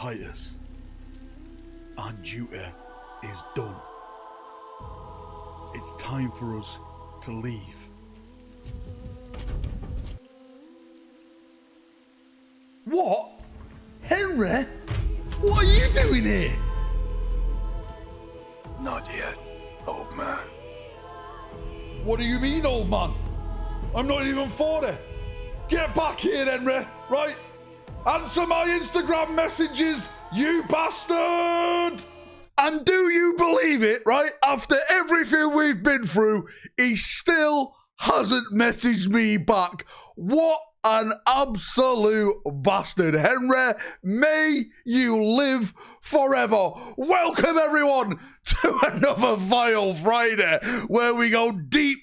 Titus, our duty is done. It's time for us to leave. What? Henry? What are you doing here? Not yet, old man. What do you mean, old man? I'm not even 40. Get back here, Henry, right? Answer my Instagram messages, you bastard! And do you believe it, right? After everything we've been through, he still hasn't messaged me back. What an absolute bastard. Henry, may you live forever. Welcome, everyone, to another Vile Friday, where we go deep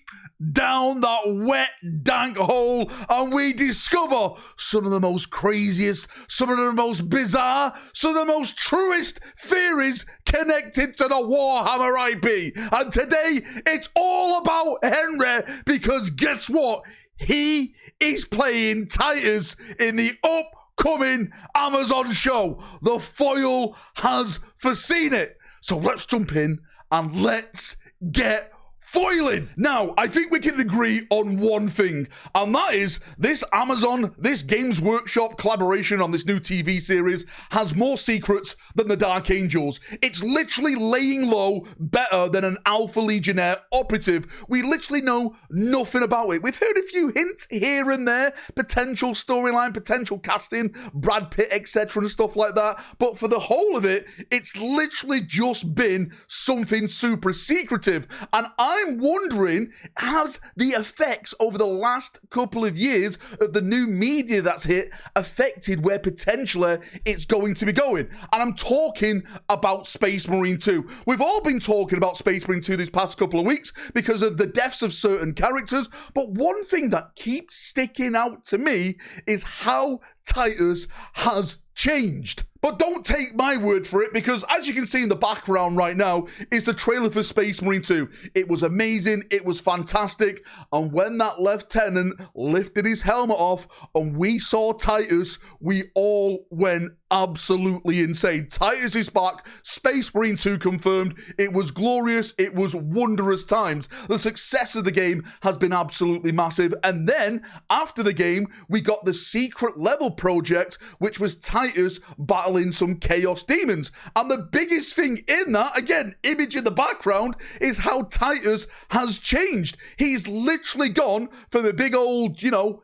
down that wet, dank hole and we discover some of the most craziest, some of the most bizarre, some of the most truest theories connected to the Warhammer IP. And today, it's all about Henry, because guess what? He is playing Titus in the upcoming Amazon show. The foil has foreseen it. So let's jump in and let's get foiling. Now, I think we can agree on one thing, and that is this Games Workshop collaboration on this new TV series has more secrets than the Dark Angels. It's literally laying low better than an Alpha Legionnaire operative. We literally know nothing about it. We've heard a few hints here and there, potential storyline, potential casting, Brad Pitt, etc. and stuff like that, but for the whole of it, it's literally just been something super secretive. And I'm wondering, has the effects over the last couple of years of the new media that's hit affected where potentially it's going to be going? And I'm talking about Space Marine 2. We've all been talking about Space Marine 2 these past couple of weeks because of the deaths of certain characters, but one thing that keeps sticking out to me is how Titus has changed. But don't take my word for it, because as you can see in the background right now is the trailer for Space Marine 2. It was amazing, it was fantastic, and when that lieutenant lifted his helmet off and we saw Titus, we all went absolutely insane. Titus is back, Space Marine 2 confirmed. It was glorious, it was wondrous times. The success of the game has been absolutely massive, and then after the game we got the secret level project, which was Titus battling some chaos demons. And the biggest thing in that, again, image in the background, is how Titus has changed. He's literally gone from a big old,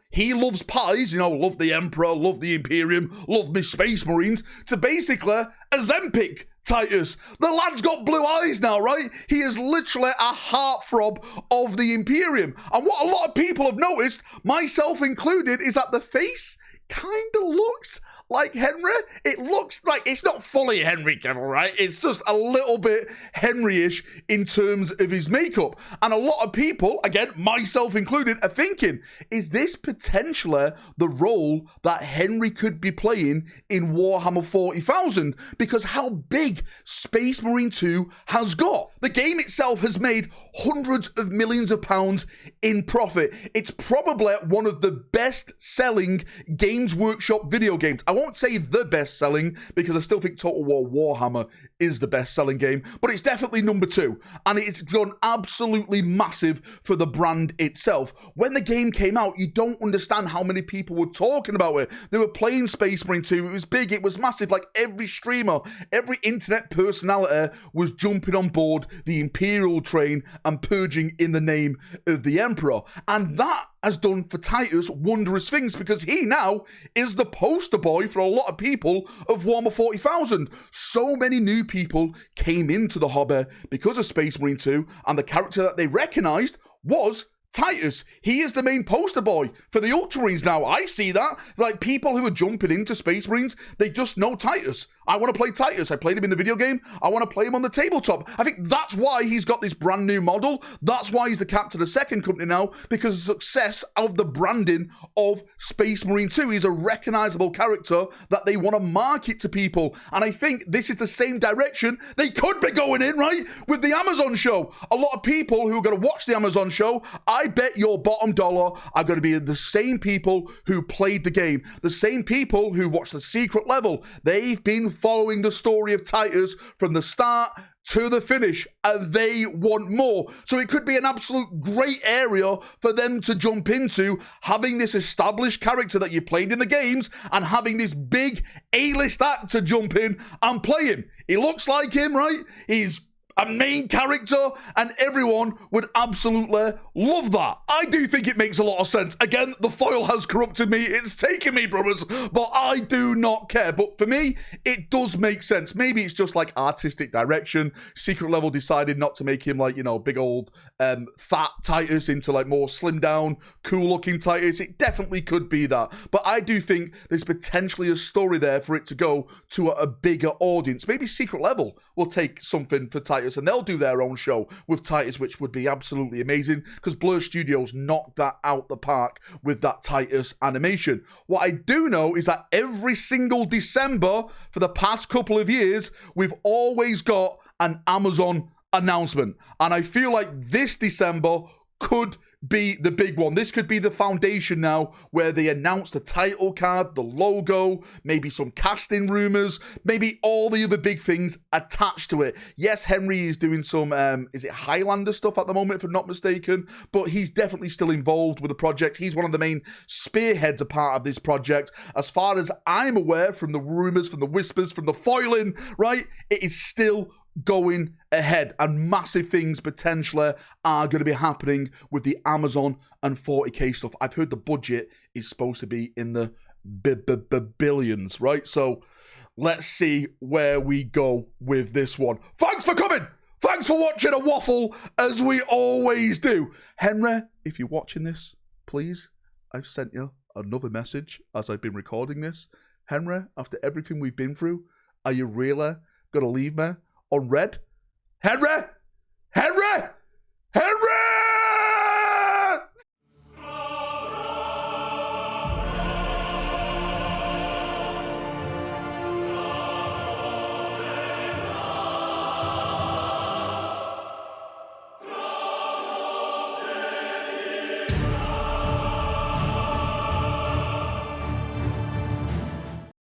he loves pies, love the Emperor, love the Imperium, love me Space Marines, to basically a Zempic Titus. The lad's got blue eyes now, right? He is literally a heartthrob of the Imperium. And what a lot of people have noticed, myself included, is that the face kind of looks like Henry. It looks like it's not fully Henry Cavill, right? It's just a little bit Henry-ish in terms of his makeup. And a lot of people, again, myself included, are thinking, is this potentially the role that Henry could be playing in Warhammer 40,000? Because how big Space Marine 2 has got. The game itself has made hundreds of millions of pounds in profit. It's probably one of the best-selling Games Workshop video games. I won't say the best-selling, because I still think Total War Warhammer is the best-selling game, but it's definitely number 2, and it's gone absolutely massive for the brand itself. When the game came out, you don't understand how many people were talking about it. They were playing Space Marine 2, it was big, it was massive, like every streamer, every internet personality was jumping on board the Imperial train and purging in the name of the Emperor, and that has done for Titus wondrous things, because he now is the poster boy for a lot of people of Warhammer 40,000. So many new people came into the hobby because of Space Marine 2, and the character that they recognized was Titus. He is the main poster boy for the Ultramarines now. I see that. Like, people who are jumping into Space Marines, they just know Titus. I want to play Titus. I played him in the video game. I want to play him on the tabletop. I think that's why he's got this brand new model. That's why he's the captain of second company now, because of the success of the branding of Space Marine 2. He's a recognizable character that they want to market to people. And I think this is the same direction they could be going in, right? With the Amazon show. A lot of people who are going to watch the Amazon show, I I bet your bottom dollar are going to be the same people who played the game, the same people who watched the secret level. They've been following the story of Titus from the start to the finish, and they want more. So it could be an absolute great area for them to jump into, having this established character that you played in the games and having this big A-list actor jump in and play him. He looks like him, right? He's a main character, and everyone would absolutely love that. I do think it makes a lot of sense. Again, the foil has corrupted me. It's taken me, brothers, but I do not care. But for me, it does make sense. Maybe it's just like artistic direction. Secret Level decided not to make him like, you know, big old fat Titus into like more slim down, cool looking Titus. It definitely could be that. But I do think there's potentially a story there for it to go to a bigger audience. Maybe Secret Level will take something for Titus and they'll do their own show with Titus, which would be absolutely amazing because Blur Studios knocked that out the park with that Titus animation. What I do know is that every single December for the past couple of years, we've always got an Amazon announcement. And I feel like this December could be the big one. This could be the foundation now where they announce the title card, the logo, maybe some casting rumors, maybe all the other big things attached to it. Yes, Henry is doing some, is it Highlander stuff at the moment, if I'm not mistaken, but he's definitely still involved with the project. He's one of the main spearheads a part of this project. As far as I'm aware, from the rumors, from the whispers, from the foiling, right, it is still going ahead, and massive things potentially are going to be happening with the Amazon and 40k stuff. I've heard the budget is supposed to be in the billions, right? So let's see where we go with this one. Thanks for coming. Thanks for watching a waffle, as we always do. Henry, if you're watching this, please, I've sent you another message as I've been recording this. Henry, after everything we've been through, are you really going to leave me on red? Henry?